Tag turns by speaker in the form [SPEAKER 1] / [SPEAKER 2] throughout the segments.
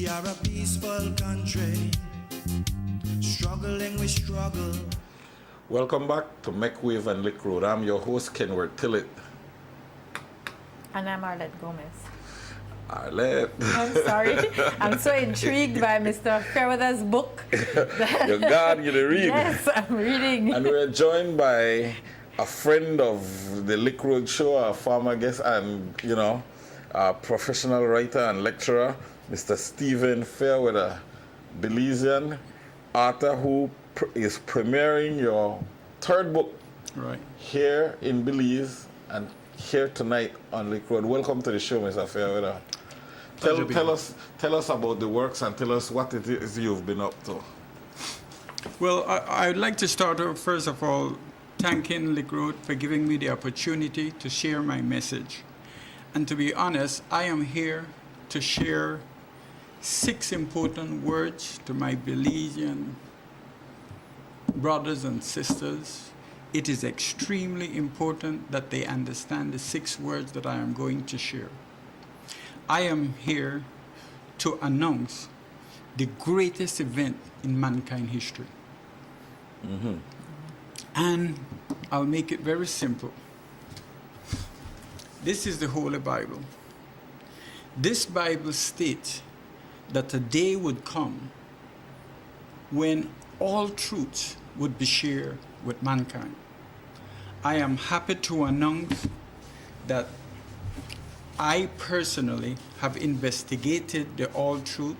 [SPEAKER 1] We are a peaceful country, struggling, we struggle.
[SPEAKER 2] Welcome back to Make Wave and Lick Road. I'm your host, Kenworth Tillett.
[SPEAKER 3] And I'm Arlette Gomez.
[SPEAKER 2] Arlette.
[SPEAKER 3] I'm sorry. I'm so intrigued by Mr. Fairweather's book.
[SPEAKER 2] You're God, you're read.
[SPEAKER 3] Yes, I'm reading.
[SPEAKER 2] And we're joined by a friend of the Lick Road show, a former guest, and, a professional writer and lecturer, Mr. Stephen Fairweather, Belizean author who is premiering your third book here in Belize and here tonight on Lick Road. Welcome to the show, Mr. Fairweather. Tell us about the works and tell us what it is you've been up to.
[SPEAKER 4] Well, I'd like to start off, first of all, thanking Lick Road for giving me the opportunity to share my message. And to be honest, I am here to share 6 important words to my Belizean brothers and sisters. It is extremely important that they understand the 6 words that I am going to share. I am here to announce the greatest event in mankind history.
[SPEAKER 2] Mm-hmm.
[SPEAKER 4] And I'll make it very simple. This is the Holy Bible. This Bible states that a day would come when all truths would be shared with mankind. I am happy to announce that I personally have investigated the all truth.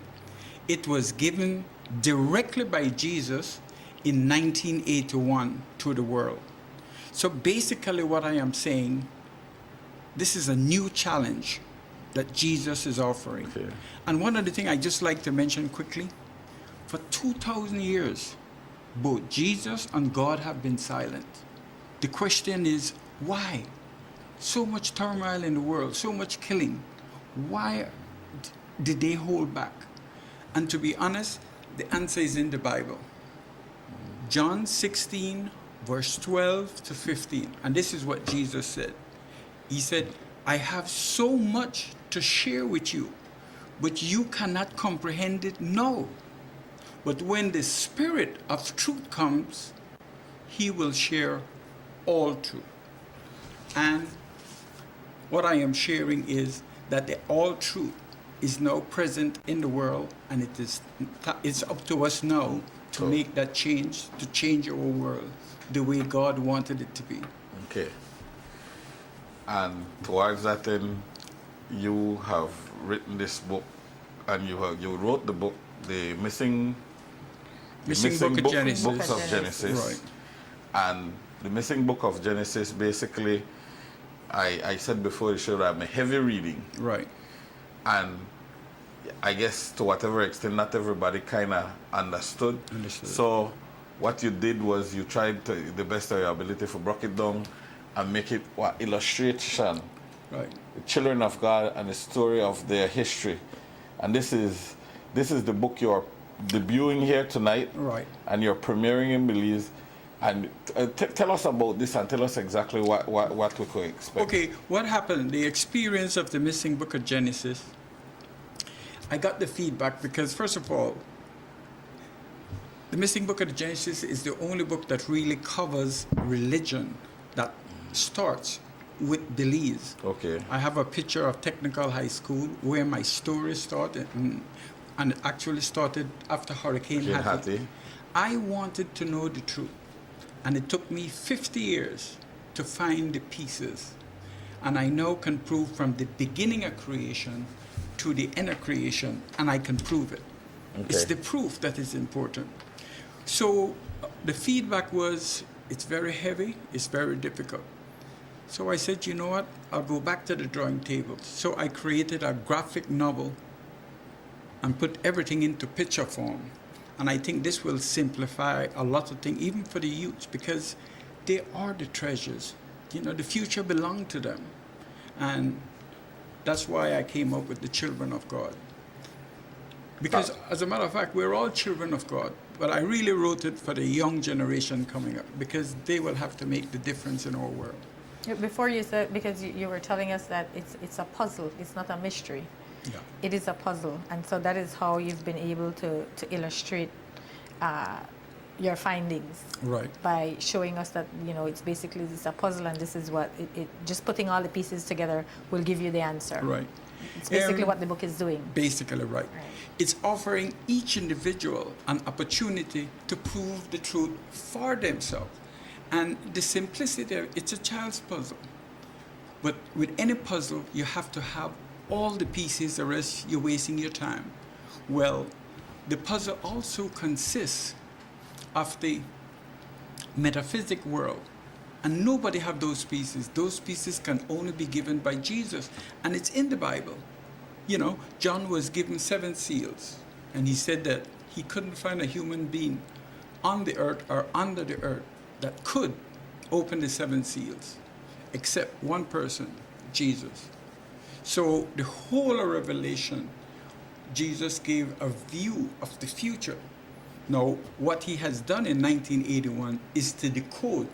[SPEAKER 4] It was given directly by Jesus in 1981 to the world. So basically what I am saying, this is a new challenge that Jesus is offering.
[SPEAKER 2] Okay.
[SPEAKER 4] And one of the things I just like to mention quickly, for 2,000 years, both Jesus and God have been silent. The question is, why? So much turmoil in the world, so much killing. Why did they hold back? And to be honest, the answer is in the Bible. John 16, verse 12 to 15. And this is what Jesus said. He said, I have so much to share with you, but you cannot comprehend it now. But when the Spirit of truth comes, he will share all truth. And what I am sharing is that the all truth is now present in the world, and it's up to us now to make that change, to change our world the way God wanted it to be.
[SPEAKER 2] Okay. And towards that end, you have written this book, and you wrote the book, the Missing
[SPEAKER 4] Book of Genesis.
[SPEAKER 2] Books of Genesis.
[SPEAKER 4] Right.
[SPEAKER 2] And the Missing Book of Genesis, basically, I said before the show that I'm a heavy reading.
[SPEAKER 4] Right.
[SPEAKER 2] And I guess to whatever extent, not everybody kind of understood. So what you did was you tried to the best of your ability to break it down and make it illustration.
[SPEAKER 4] Right.
[SPEAKER 2] The children of God and the story of their history. And this is the book you're debuting here tonight.
[SPEAKER 4] Right.
[SPEAKER 2] And you're premiering in Belize. And tell us about this and tell us exactly what we could expect.
[SPEAKER 4] Okay, what happened? The experience of the Missing Book of Genesis, I got the feedback because, first of all, the Missing Book of Genesis is the only book that really covers religion that starts with Belize.
[SPEAKER 2] Okay.
[SPEAKER 4] I have a picture of Technical High School where my story started and actually started after Hurricane Hattie. I wanted to know the truth. And it took me 50 years to find the pieces. And I now can prove from the beginning of creation to the end of creation, and I can prove it.
[SPEAKER 2] Okay.
[SPEAKER 4] It's the proof that is important. So the feedback was, it's very heavy, it's very difficult. So I said, you know what, I'll go back to the drawing table. So I created a graphic novel and put everything into picture form. And I think this will simplify a lot of things, even for the youth, because they are the treasures. The future belongs to them. And that's why I came up with the children of God. Because, as a matter of fact, we're all children of God. But I really wrote it for the young generation coming up, because they will have to make the difference in our world.
[SPEAKER 3] Before you said, because you were telling us that it's a puzzle, it's not a mystery.
[SPEAKER 4] Yeah.
[SPEAKER 3] It is a puzzle, and so that is how you've been able to illustrate your findings.
[SPEAKER 4] Right.
[SPEAKER 3] By showing us that, you know, it's basically this a puzzle, and this is what it just putting all the pieces together will give you the answer.
[SPEAKER 4] Right.
[SPEAKER 3] It's basically what the book is doing.
[SPEAKER 4] Basically, right. It's offering each individual an opportunity to prove the truth for themselves. And the simplicity, it's a child's puzzle. But with any puzzle, you have to have all the pieces, or else you're wasting your time. Well, the puzzle also consists of the metaphysic world. And nobody have those pieces. Those pieces can only be given by Jesus. And it's in the Bible. You know, John was given 7 seals. And he said that he couldn't find a human being on the earth or under the earth that could open the 7 seals, except one person, Jesus. So the whole of Revelation, Jesus gave a view of the future. Now, what he has done in 1981 is to decode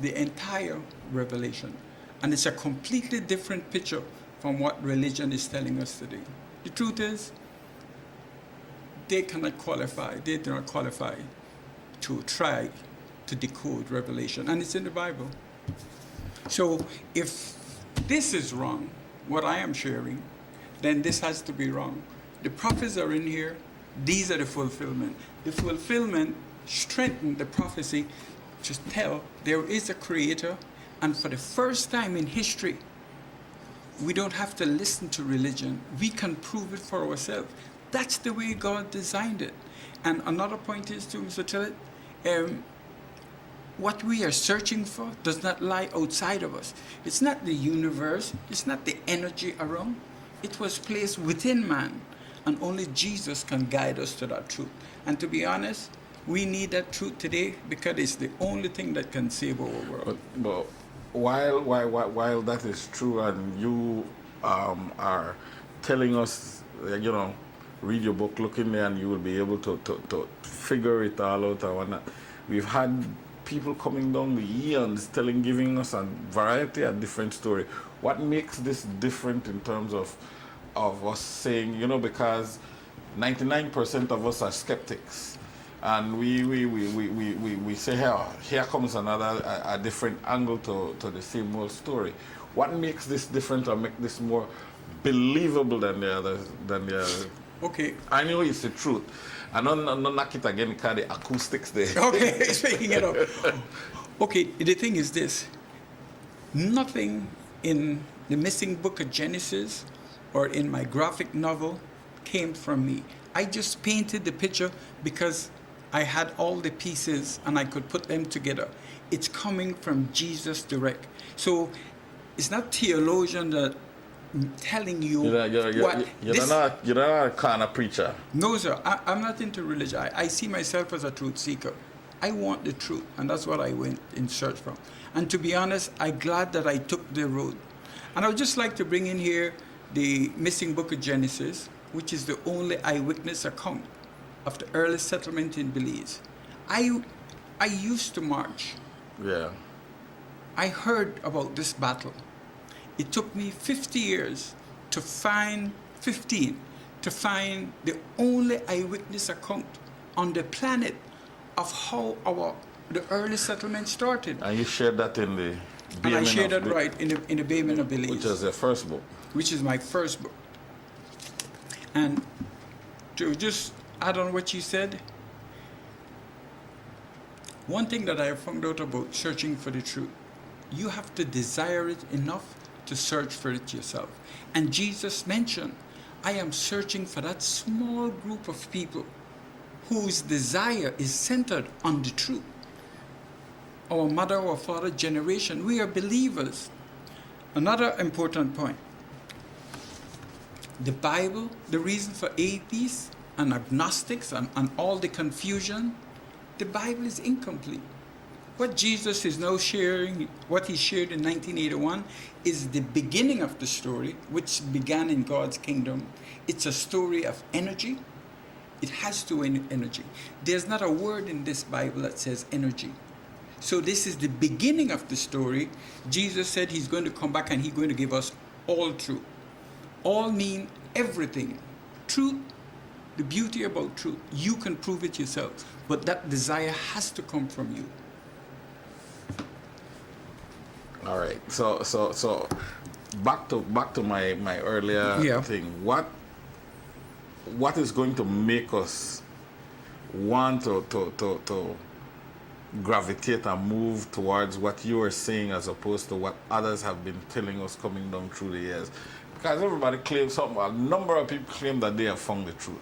[SPEAKER 4] the entire Revelation. And it's a completely different picture from what religion is telling us today. The truth is, they do not qualify to try to decode Revelation. And it's in the Bible. So if this is wrong, what I am sharing, then this has to be wrong. The prophets are in here. These are the fulfillment. The fulfillment strengthened the prophecy to tell there is a creator, and for the first time in history, we don't have to listen to religion. We can prove it for ourselves. That's the way God designed it. And another point is too, Mr. Tillett, what we are searching for does not lie outside of us. It's not the universe. It's not the energy around. It was placed within man. And only Jesus can guide us to that truth. And to be honest, we need that truth today because it's the only thing that can save our world.
[SPEAKER 2] But while that is true, and you are telling us, you know, read your book, look in there, and you will be able to figure it all out. And whatnot. We've had people coming down the eons giving us a variety of different story. What makes this different in terms of us saying, you know, because 99% of us are skeptics, and we say, here comes another a different angle to the same old story. What makes this different, or make this more believable than the others?
[SPEAKER 4] Okay.
[SPEAKER 2] I know it's the truth. I don't knock it again because the acoustics there.
[SPEAKER 4] Okay, speaking it up. Okay, the thing is this. Nothing in the missing book of Genesis or in my graphic novel came from me. I just painted the picture because I had all the pieces and I could put them together. It's coming from Jesus direct. So it's not theologian that telling you
[SPEAKER 2] you're not a kind of preacher.
[SPEAKER 4] No, sir. I'm not into religion. I see myself as a truth seeker. I want the truth, and that's what I went in search from. And to be honest, I'm glad that I took the road. And I would just like to bring in here the missing book of Genesis, which is the only eyewitness account of the early settlement in Belize. I used to march.
[SPEAKER 2] Yeah.
[SPEAKER 4] I heard about this battle. It took me 50 years to find the only eyewitness account on the planet of how the early settlement started.
[SPEAKER 2] And you shared that in the
[SPEAKER 4] And I shared that right in the Bayman of Belize.
[SPEAKER 2] Which is your first book.
[SPEAKER 4] Which is my first book. And to just add on what you said, one thing that I have found out about searching for the truth, you have to desire it enough to search for it yourself. And Jesus mentioned, I am searching for that small group of people whose desire is centered on the truth. Our mother or father generation, we are believers. Another important point. The Bible, the reason for atheists and agnostics and all the confusion, the Bible is incomplete. What Jesus is now sharing, what he shared in 1981, is the beginning of the story, which began in God's kingdom. It's a story of energy. It has to energy. There's not a word in this Bible that says energy. So this is the beginning of the story. Jesus said he's going to come back and he's going to give us all truth. All mean everything. Truth, the beauty about truth, you can prove it yourself, but that desire has to come from you.
[SPEAKER 2] All right. So back to my earlier
[SPEAKER 4] Yeah.
[SPEAKER 2] thing. What is going to make us want to gravitate and move towards what you are saying as opposed to what others have been telling us coming down through the years? Because everybody claims something. A number of people claim that they have found the truth.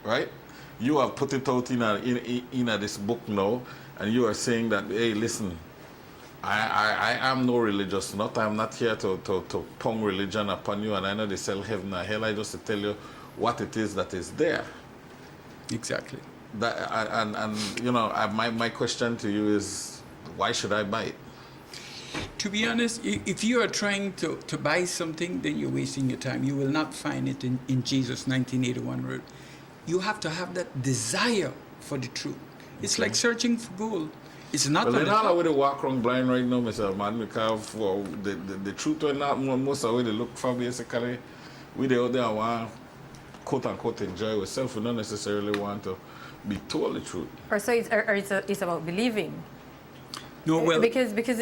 [SPEAKER 2] Right? You have put it out in this book now, and you are saying that, hey, listen, I am no religious nut. I'm not here to pong religion upon you, and I know they sell heaven or hell. I just to tell you what it is that is there.
[SPEAKER 4] Exactly.
[SPEAKER 2] That, and you know, my question to you is, why should I buy it?
[SPEAKER 4] To be honest, if you are trying to buy something, then you're wasting your time. You will not find it in Jesus' 1981 word. You have to have that desire for the truth. It's like searching for gold. It's not.
[SPEAKER 2] Well,
[SPEAKER 4] on
[SPEAKER 2] they're
[SPEAKER 4] the
[SPEAKER 2] not
[SPEAKER 4] top.
[SPEAKER 2] already walk around blind right now, Mr. Man, because for the truth are not most of what they look for basically. We they out there want quote unquote enjoy ourselves. We don't necessarily want to be told the truth.
[SPEAKER 3] Or so it's about believing.
[SPEAKER 4] No, well,
[SPEAKER 3] Because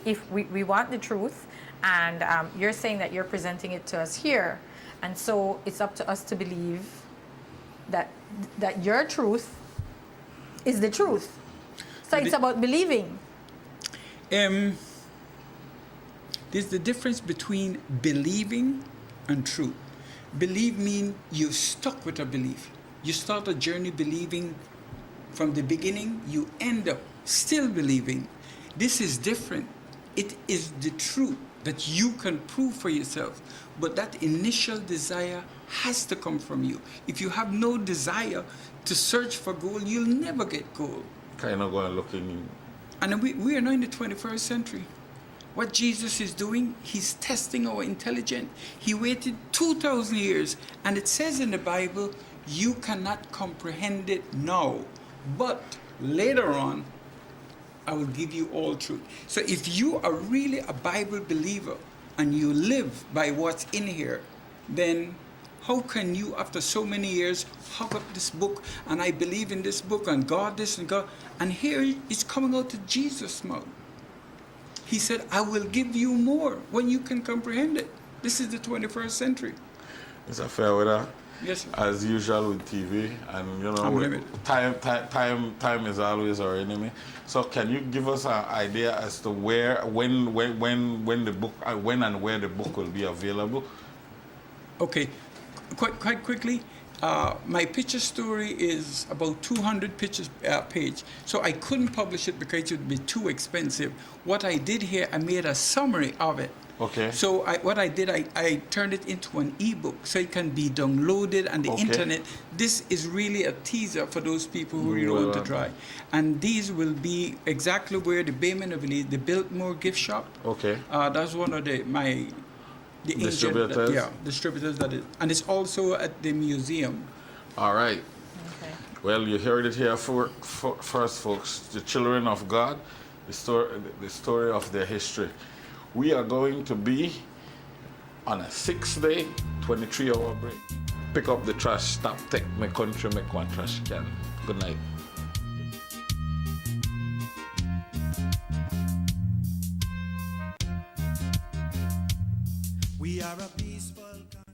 [SPEAKER 3] if we want the truth, and you're saying that you're presenting it to us here, and so it's up to us to believe that your truth is the truth. So it's about believing.
[SPEAKER 4] there's the difference between believing and truth. Believe means you're stuck with a belief. You start a journey believing from the beginning, you end up still believing. This is different. It is the truth that you can prove for yourself. But that initial desire has to come from you. If you have no desire to search for gold, you'll never get gold.
[SPEAKER 2] Kind of going looking.
[SPEAKER 4] And we are now in the 21st century. What Jesus is doing, he's testing our intelligence. He waited 2,000 years, and it says in the Bible, you cannot comprehend it now, but later on, I will give you all truth. So if you are really a Bible believer and you live by what's in here, then how can you, after so many years, hug up this book and I believe in this book and God this and God, and here it's coming out of Jesus' mouth. He said, I will give you more when you can comprehend it. This is the 21st century.
[SPEAKER 2] Is that fair with that?
[SPEAKER 4] Yes, sir.
[SPEAKER 2] As usual with TV, and you know,
[SPEAKER 4] Unlimited.
[SPEAKER 2] time is always our enemy. So, can you give us an idea as to when the book, when and where the book will be available?
[SPEAKER 4] Okay, quite quickly. My picture story is about 200 pictures page, so I couldn't publish it because it would be too expensive. What I did here, I made a summary of it.
[SPEAKER 2] Okay.
[SPEAKER 4] So I turned it into an ebook, so it can be downloaded on the internet. This is really a teaser for those people who really want to try. And these will be exactly where the Bayman of Belize, the Biltmore gift shop.
[SPEAKER 2] Okay.
[SPEAKER 4] That's one of the
[SPEAKER 2] Distributors?
[SPEAKER 4] distributors that is, and it's also at the museum.
[SPEAKER 2] All right.
[SPEAKER 3] Okay.
[SPEAKER 2] Well, you heard it here first, folks. The children of God, the story of their history. We are going to be on a 6-day, 23-hour break. Pick up the trash, stop, take my country, make one trash can. Good night.
[SPEAKER 1] We are a peaceful country.